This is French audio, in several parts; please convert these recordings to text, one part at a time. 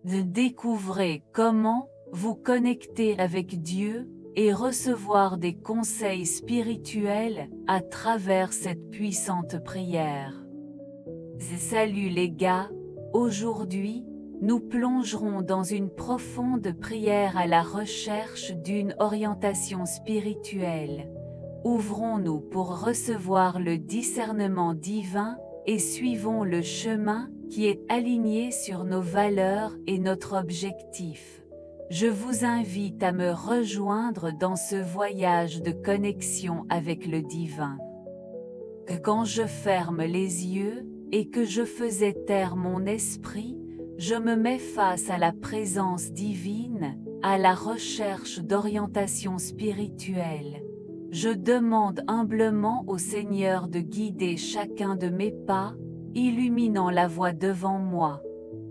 Découvrez comment vous connecter avec Dieu et recevoir des conseils spirituels à travers cette puissante prière. Salut les gars, aujourd'hui, nous plongerons dans une profonde prière à la recherche d'une orientation spirituelle. Ouvrons-nous pour recevoir le discernement divin et suivons le chemin qui est aligné sur nos valeurs et notre objectif. Je vous invite à me rejoindre dans ce voyage de connexion avec le divin. Quand je ferme les yeux et que je faisais taire mon esprit, je me mets face à la présence divine, à la recherche d'orientation spirituelle. Je demande humblement au Seigneur de guider chacun de mes pas, illuminant la voie devant moi.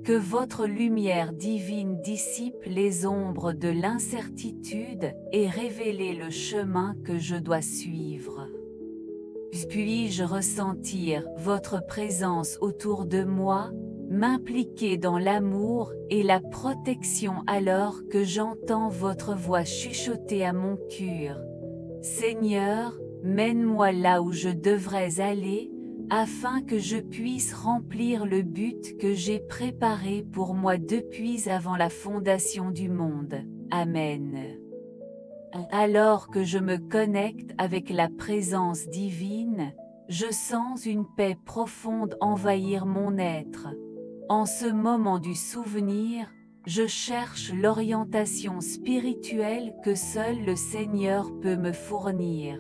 Que votre lumière divine dissipe les ombres de l'incertitude et révèle le chemin que je dois suivre. Puis-je ressentir votre présence autour de moi, m'impliquer dans l'amour et la protection alors que j'entends votre voix chuchoter à mon cœur. Seigneur, mène-moi là où je devrais aller, afin que je puisse remplir le but que j'ai préparé pour moi depuis avant la fondation du monde. Amen. Alors que je me connecte avec la présence divine, je sens une paix profonde envahir mon être. En ce moment du souvenir, je cherche l'orientation spirituelle que seul le Seigneur peut me fournir.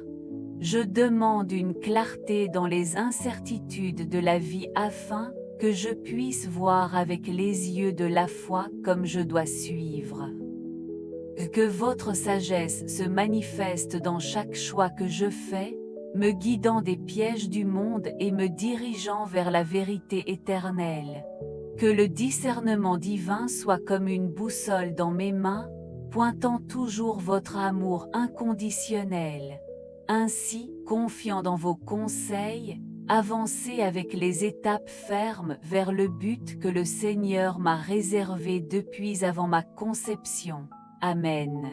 Je demande une clarté dans les incertitudes de la vie afin que je puisse voir avec les yeux de la foi comme je dois suivre. Que votre sagesse se manifeste dans chaque choix que je fais, me guidant des pièges du monde et me dirigeant vers la vérité éternelle. Que le discernement divin soit comme une boussole dans mes mains, pointant toujours votre amour inconditionnel. Ainsi, confiant dans vos conseils, avancez avec les étapes fermes vers le but que le Seigneur m'a réservé depuis avant ma conception. Amen.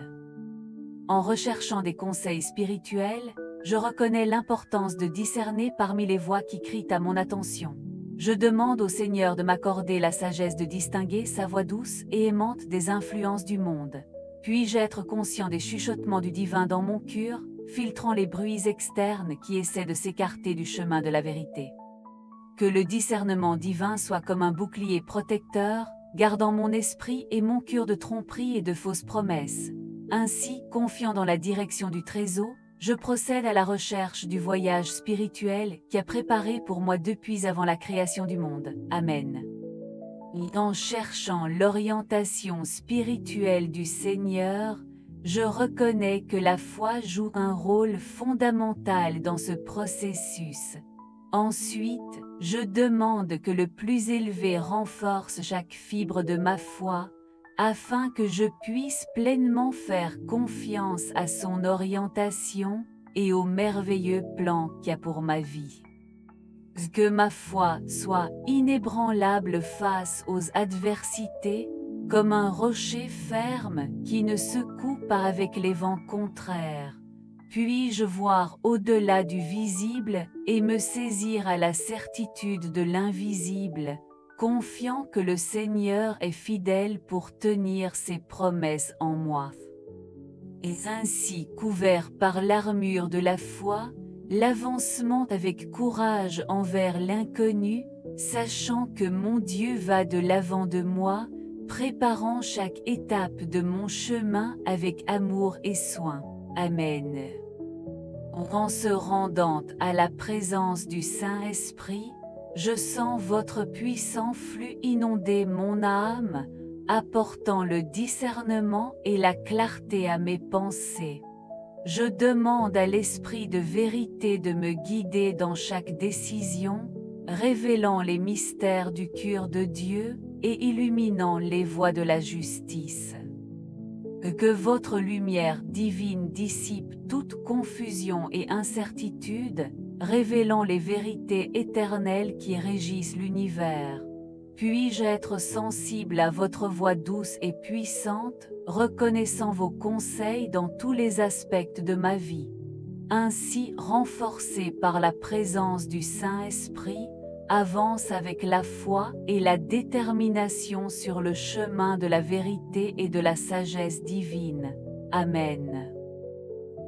En recherchant des conseils spirituels, je reconnais l'importance de discerner parmi les voix qui crient à mon attention. Je demande au Seigneur de m'accorder la sagesse de distinguer sa voix douce et aimante des influences du monde. Puis-je être conscient des chuchotements du divin dans mon cœur, filtrant les bruits externes qui essaient de s'écarter du chemin de la vérité. Que le discernement divin soit comme un bouclier protecteur, gardant mon esprit et mon cœur de tromperies et de fausses promesses. Ainsi, confiant dans la direction du Trésor, je procède à la recherche du voyage spirituel qui a préparé pour moi depuis avant la création du monde. Amen. En cherchant l'orientation spirituelle du Seigneur, je reconnais que la foi joue un rôle fondamental dans ce processus. Ensuite, je demande que le plus élevé renforce chaque fibre de ma foi, afin que je puisse pleinement faire confiance à son orientation et au merveilleux plan qu'il y a pour ma vie. Que ma foi soit inébranlable face aux adversités, comme un rocher ferme qui ne secoue pas avec les vents contraires. Puis-je voir au-delà du visible et me saisir à la certitude de l'invisible, confiant que le Seigneur est fidèle pour tenir ses promesses en moi. Et ainsi couvert par l'armure de la foi, l'avancement avec courage envers l'inconnu, sachant que mon Dieu va de l'avant de moi, préparant chaque étape de mon chemin avec amour et soin. Amen. En se rendant à la présence du Saint-Esprit, je sens votre puissant flux inonder mon âme, apportant le discernement et la clarté à mes pensées. Je demande à l'Esprit de vérité de me guider dans chaque décision, révélant les mystères du cœur de Dieu et illuminant les voies de la justice. Que votre lumière divine dissipe toute confusion et incertitude, révélant les vérités éternelles qui régissent l'univers. Puis-je être sensible à votre voix douce et puissante, reconnaissant vos conseils dans tous les aspects de ma vie. Ainsi, renforcé par la présence du Saint-Esprit, avance avec la foi et la détermination sur le chemin de la vérité et de la sagesse divine. Amen.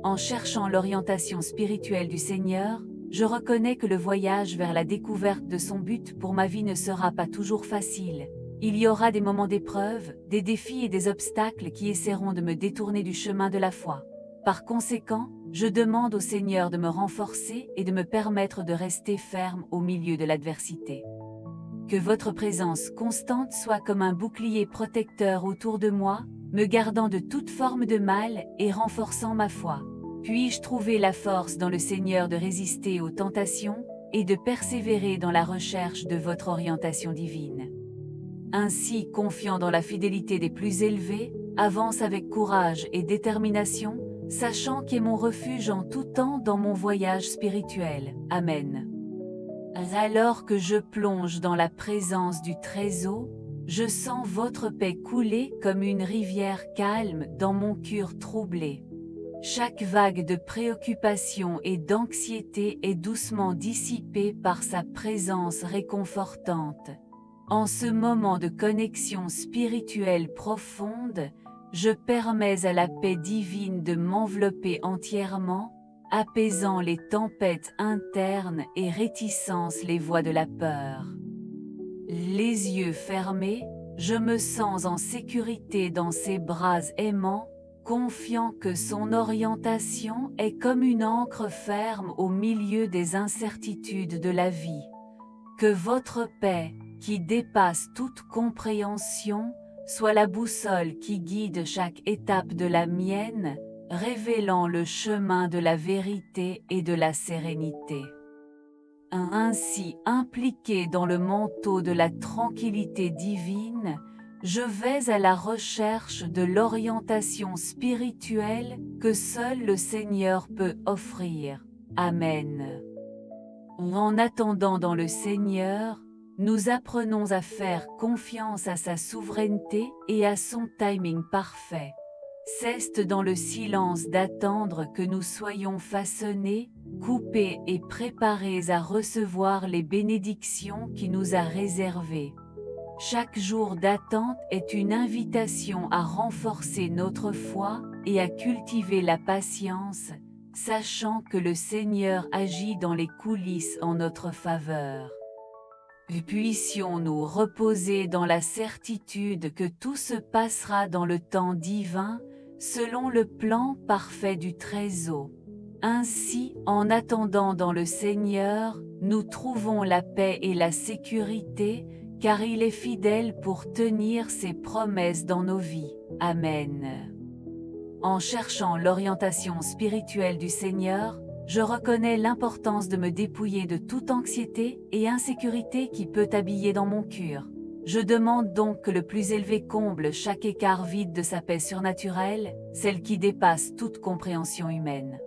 En cherchant l'orientation spirituelle du Seigneur, je reconnais que le voyage vers la découverte de son but pour ma vie ne sera pas toujours facile. Il y aura des moments d'épreuve, des défis et des obstacles qui essaieront de me détourner du chemin de la foi. Par conséquent, je demande au Seigneur de me renforcer et de me permettre de rester ferme au milieu de l'adversité. Que votre présence constante soit comme un bouclier protecteur autour de moi, me gardant de toute forme de mal et renforçant ma foi. Puis-je trouver la force dans le Seigneur de résister aux tentations et de persévérer dans la recherche de votre orientation divine. Ainsi, confiant dans la fidélité des plus élevés, avance avec courage et détermination, sachant qu'est mon refuge en tout temps dans mon voyage spirituel. Amen. Alors que je plonge dans la présence du Très-Haut, je sens votre paix couler comme une rivière calme dans mon cœur troublé. Chaque vague de préoccupation et d'anxiété est doucement dissipée par sa présence réconfortante. En ce moment de connexion spirituelle profonde, je permets à la paix divine de m'envelopper entièrement, apaisant les tempêtes internes et rétissant les voix de la peur. Les yeux fermés, je me sens en sécurité dans ses bras aimants, confiant que son orientation est comme une ancre ferme au milieu des incertitudes de la vie. Que votre paix, qui dépasse toute compréhension, soit la boussole qui guide chaque étape de la mienne, révélant le chemin de la vérité et de la sérénité. Ainsi impliqué dans le manteau de la tranquillité divine, je vais à la recherche de l'orientation spirituelle que seul le Seigneur peut offrir. Amen. En attendant dans le Seigneur, nous apprenons à faire confiance à sa souveraineté et à son timing parfait. C'est dans le silence d'attendre que nous soyons façonnés, coupés et préparés à recevoir les bénédictions qu'il nous a réservées. Chaque jour d'attente est une invitation à renforcer notre foi et à cultiver la patience, sachant que le Seigneur agit dans les coulisses en notre faveur. Puissions-nous reposer dans la certitude que tout se passera dans le temps divin, selon le plan parfait du Très-Haut. Ainsi, en attendant dans le Seigneur, nous trouvons la paix et la sécurité, car il est fidèle pour tenir ses promesses dans nos vies. Amen. En cherchant l'orientation spirituelle du Seigneur, je reconnais l'importance de me dépouiller de toute anxiété et insécurité qui peut habiller dans mon cœur. Je demande donc que le plus élevé comble chaque écart vide de sa paix surnaturelle, celle qui dépasse toute compréhension humaine.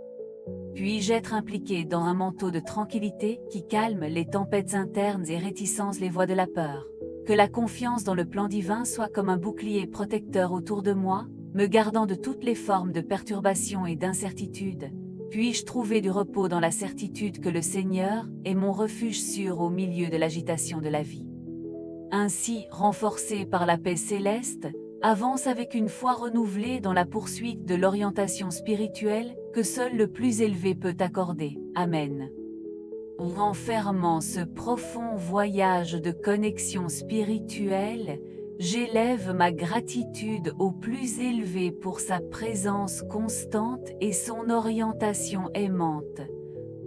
Puis-je être impliqué dans un manteau de tranquillité qui calme les tempêtes internes et réticence les voix de la peur. Que la confiance dans le plan divin soit comme un bouclier protecteur autour de moi, me gardant de toutes les formes de perturbation et d'incertitude. Puis-je trouver du repos dans la certitude que le Seigneur est mon refuge sûr au milieu de l'agitation de la vie. Ainsi, renforcé par la paix céleste, avance avec une foi renouvelée dans la poursuite de l'orientation spirituelle que seul le plus élevé peut accorder. Amen. En fermant ce profond voyage de connexion spirituelle, j'élève ma gratitude au plus élevé pour sa présence constante et son orientation aimante.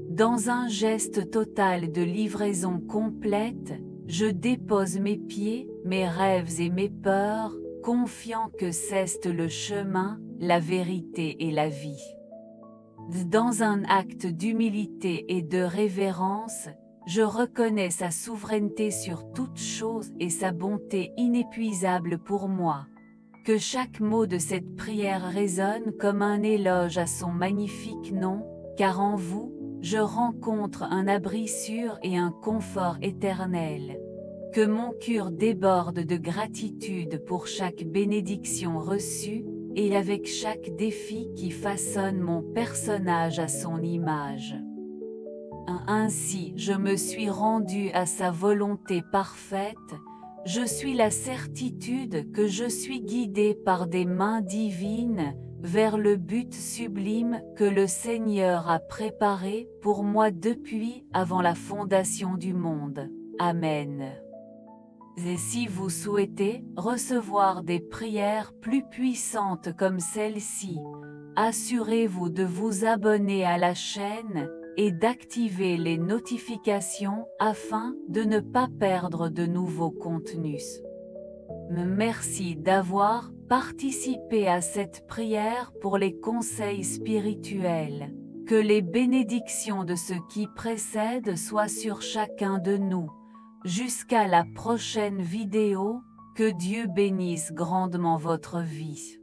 Dans un geste total de livraison complète, je dépose mes pieds, mes rêves et mes peurs, confiant que c'est le chemin, la vérité et la vie. Dans un acte d'humilité et de révérence, je reconnais sa souveraineté sur toute chose et sa bonté inépuisable pour moi. Que chaque mot de cette prière résonne comme un éloge à son magnifique nom, car en vous, je rencontre un abri sûr et un confort éternel. Que mon cœur déborde de gratitude pour chaque bénédiction reçue, et avec chaque défi qui façonne mon personnage à son image. Ainsi je me suis rendu à sa volonté parfaite, je suis la certitude que je suis guidé par des mains divines, vers le but sublime que le Seigneur a préparé pour moi depuis avant la fondation du monde. Amen. Et si vous souhaitez recevoir des prières plus puissantes comme celle-ci, assurez-vous de vous abonner à la chaîne et d'activer les notifications afin de ne pas perdre de nouveaux contenus. Merci d'avoir participé à cette prière pour les conseils spirituels. Que les bénédictions de ce qui précède soient sur chacun de nous. Jusqu'à la prochaine vidéo, que Dieu bénisse grandement votre vie.